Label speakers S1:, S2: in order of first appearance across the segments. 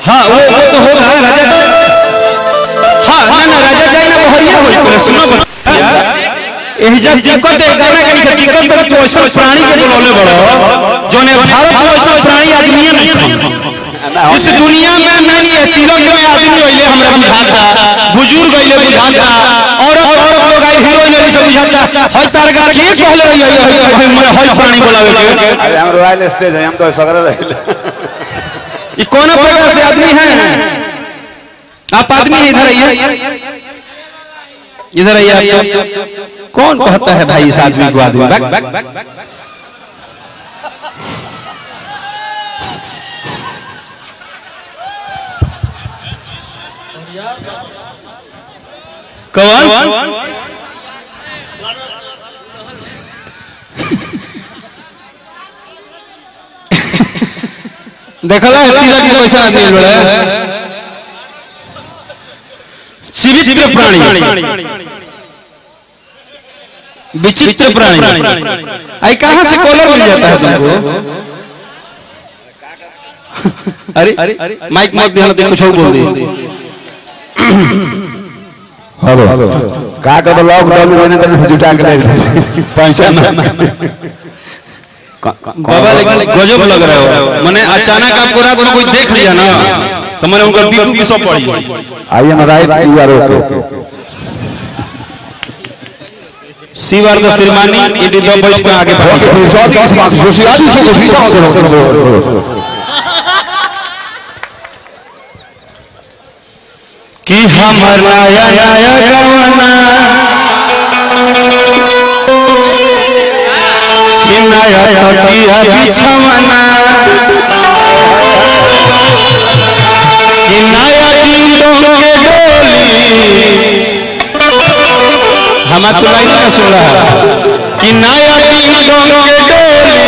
S1: हाँ वो तो होगा राजा। हाँ ना राजा जाए ना बहरिया हो पहले सुनो बच्चा एही जब दिक्कत है गाना के दिक्कत पर तो ऐसा प्राणी के बोले बड़ो जोने भारत में ऐसा प्राणी आदमी नहीं इस दुनिया में मैंने तिलक में आदमी होइले हमरा बुझाता बुजुर्ग होइले बुझाता औरत लोग आई हीरोइन वाली सब बुझाता हई तारगा के कहले रही मैं हई प्राणी बोलावे के
S2: अरे हम रॉयल स्टेज है हम तो सगरा रहे
S1: ये कौन प्रकार से आदमी है आप आदमी इधर आइए इधर आइए कौन कहता है भाई इस आदमी को आदमी कौन देखला है तिलक के पैसा नहीं मिल रहा है विचित्र प्राणी विचित्र प्राणी आई कहां से कॉलर मिल जाता है तुमको अरे माइक माइक ध्यान दे कुछ और बोल दे
S2: हेलो का कर लॉकडाउन में मैंने तरह से जुटा के पैसा
S1: बाबा लेकिन गजब लग रहा हो मैंने अचानक आपको रात में कोई देख लिया ना तो मैंने उनका बीपी की सब पड़ी
S2: I am right you are okay
S1: सी आर द श्रीमानी इडी द बैठ पे आगे
S2: ओके चौथी की बात सोशियाली से वीजा करो
S1: कि हमर नया नया गवना कि नया खटिया बिछवना कि नया डिंडों के डोली हमारा तो लाइन का सुन रहा है कि नया डिंडों के डोली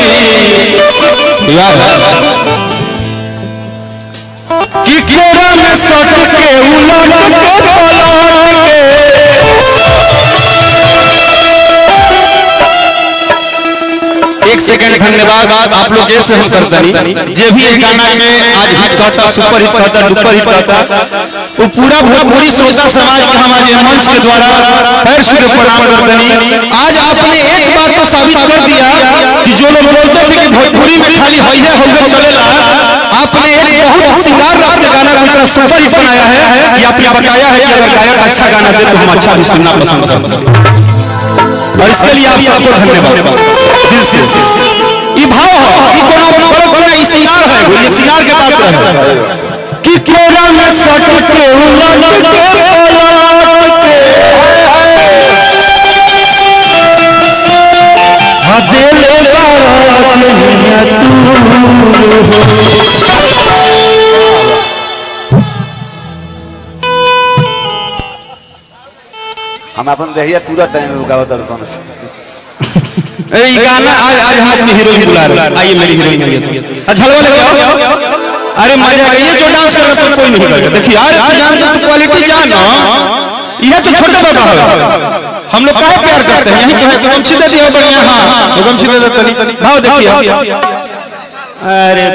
S1: यार कि केरा में सट के उलट के पलट के एक सेकंड धन्यवाद आप लोग ऐसे हम करते नहीं जे भी एक गाना में आज हिट करता सुपर हिट करता डुपर हिट करता वो पूरा भोजपुरी श्रोता समाज के हमारे मंच के द्वारा पैर छू के प्रणाम करते नहीं आज आपने एक बात तो साबित कर दिया कि जो लोग बोलते थे कि भोजपुरी में खाली होइए होइए चलेगा आपने एक बहुत सिंगार रात का गाना का सुपर हिट बनाया है कि आपने बताया है कि अगर गायक अच्छा गाना दे तो हम अच्छा भी सुनना पसंद करते हैं और इसके लिए आप सबको धन्यवाद दिल से ये भाव है कि कोना ये सिंगार है ये सिंगार के बात है कि केरा में सट के उलट के पलट के हदेले
S2: हम अपन दहिया तुरंत गावत कौन से
S1: ए गाना आज हाथ में हीरोइन बुला रहा है आइए मेरी हीरोइन आइए अच्छा हलवा लेके आओ अरे मजा आ ये जो डांस कर रहा था कोई नहीं करेगा देखिए यार जान तो क्वालिटी जान ये तो छोटा बाबा है हम लोग काहे प्यार करते हैं यही तो है गमछी दे दियो बढ़िया हां गमछी दे दे तनी भाव देखिए अरे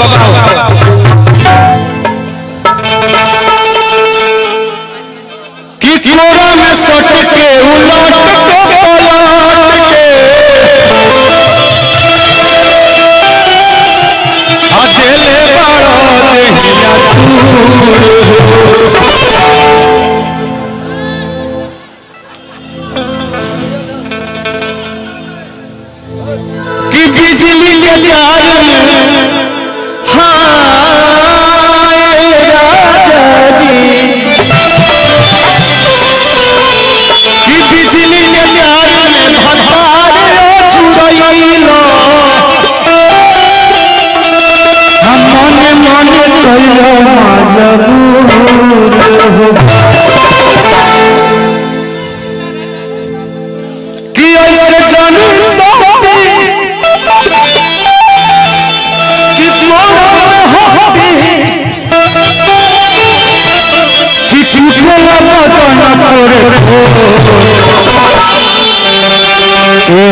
S1: बाबा कि कोरा में सट के उलट के पलट के हदेले बड़ा देहिया कि बिजली के तार में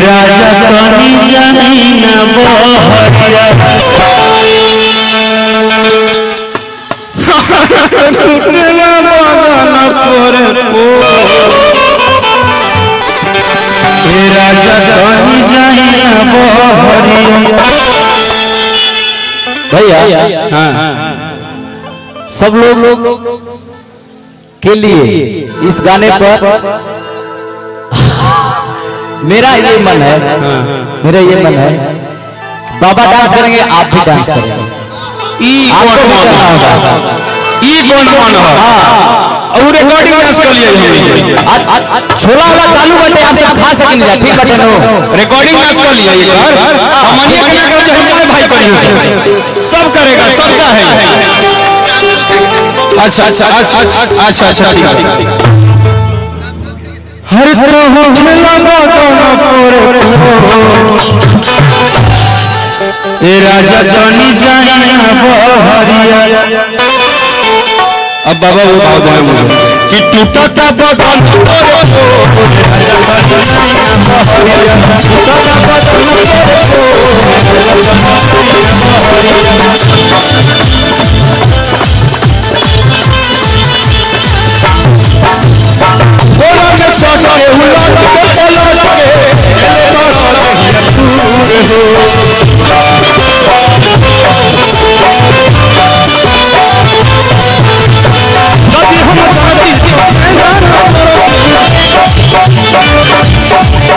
S1: राजा कनी जानी न बहरिया टूटला बदन पोरे पो राजा कनी जानी न बहरिया। भैया हाँ सब लोग के लिए इस गाने पर मेरा ये मन है, मेरा ये मन है बाबा डांस करेंगे आप भी डांस करेंगे। आपको भी करना होगा। और रिकॉर्डिंग डांस कर लिया छोला वाला चालू बटे आप सब खा सकेंगे ठीक बटे नो रिकॉर्डिंग डांस कर लिया ये सामान्य क्या कर हम भाई करेंगे सब करेगा सबका है। अच्छा अच्छा अच्छा अच्छा अच्छा ठीक है। हर तो हो खेला दोनों पोरे ए राजा जानी जानी न बहरिया। अब बाबा वो भाव देना मुझे कि टूटा का बदन पोरे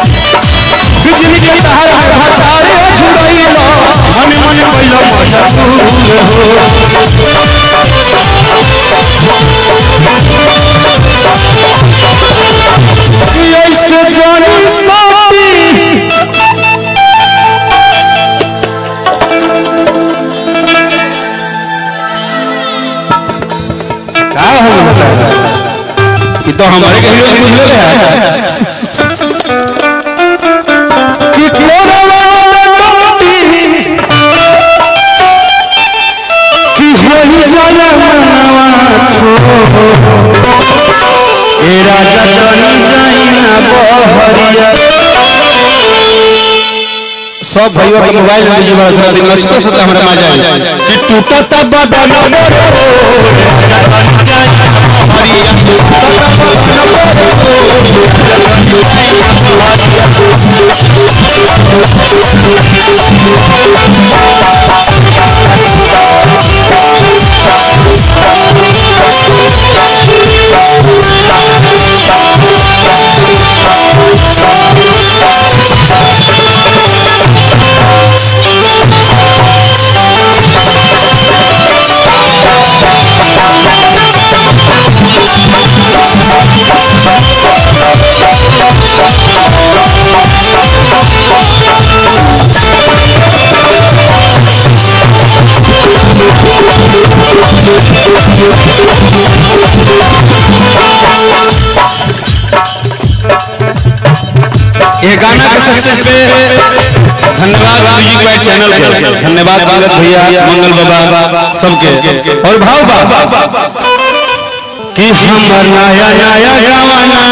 S1: बिजली के तार हटारे छुड़ैलो मन मन पहिलो मजबूर हो ऐसे जानी साथी क्या हो ये तो हमारे के हीरो बुझ ले है कि कोरवा टोटी कि होई जाला मनवा ए राजा तनी जाई ना बहरिया। सब भाइयों के मोबाइल में जी बड़ा दिन नचते सोते हमरा मजा आई कि टूटा तब बदन मोरे ये गाना के सक्सेस पे धन्यवाद म्यूजिक वाइड चैनल के धन्यवाद भगत भैया मंगल बाबा सबके और भाव कि हमर नया नया जवाना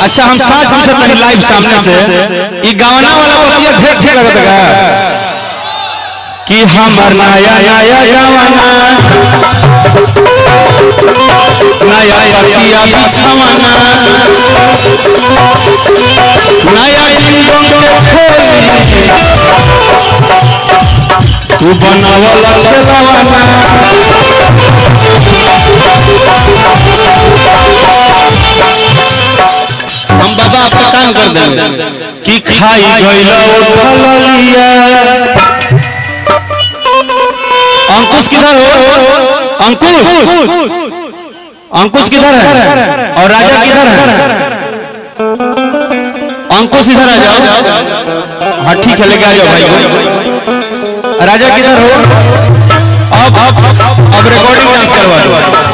S1: अच्छा हम 7 मिनट पहले लाइव सामने से ये गाना वाला बतिया ढेर ढेर लगता है कि हमर नया नया जवाना नया तकिया बिछवाना नया इंजन के खोली तू बनावल खेलवाना हम बाबा आपका काम कर देंगे कि खाई गइला उठलिया। अंकुश किधर हो? अंकुश अंकुश किधर है और राजा किधर है? अंकुश इधर आ जाओ। हाँ ठीक है लेके आ जाओ भाई। राजा किधर हो? अब रिकॉर्डिंग डांस करवा दो।